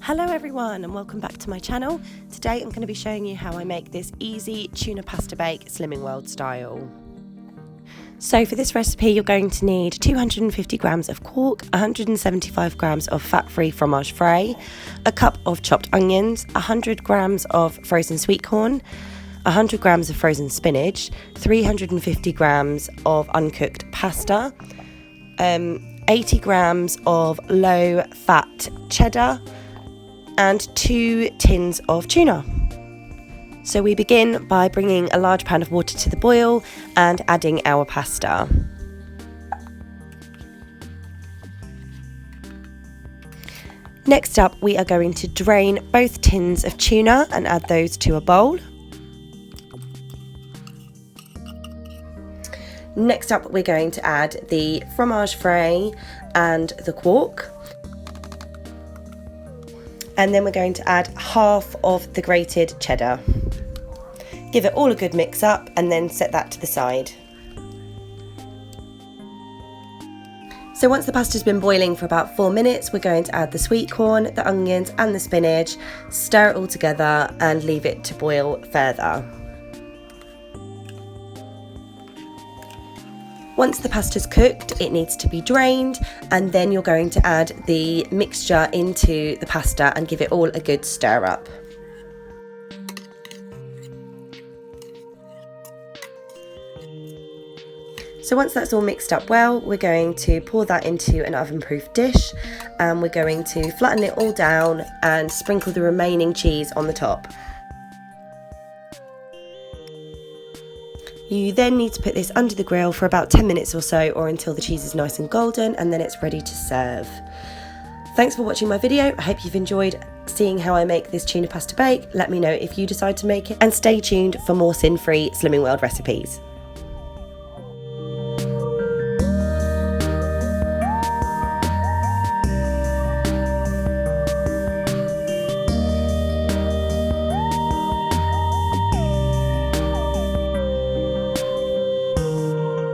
Hello everyone and welcome back to my channel. Today I'm going to be showing you how I make this easy tuna pasta bake Slimming World style. So for this recipe you're going to need 250 grams of quark, 175 grams of fat-free fromage frais, a cup of chopped onions, 100 grams of frozen sweet corn, 100 grams of frozen spinach, 350 grams of uncooked pasta, 80 grams of low-fat cheddar, and 2 tins of tuna. So we begin by bringing a large pan of water to the boil and adding our pasta. Next up, we are going to drain both tins of tuna and add those to a bowl. Next up, we're going to add the fromage frais and the quark. And then we're going to add half of the grated cheddar. Give it all a good mix up and then set that to the side. So once the pasta's been boiling for about 4 minutes, we're going to add the sweet corn, the onions and the spinach, stir it all together and leave it to boil further. Once the pasta's cooked, it needs to be drained, and then you're going to add the mixture into the pasta and give it all a good stir up. So once that's all mixed up well, we're going to pour that into an oven-proof dish, and we're going to flatten it all down and sprinkle the remaining cheese on the top. You then need to put this under the grill for about 10 minutes or so, or until the cheese is nice and golden, and then it's ready to serve. Thanks for watching my video. I hope you've enjoyed seeing how I make this tuna pasta bake. Let me know if you decide to make it, and stay tuned for more sin-free Slimming World recipes.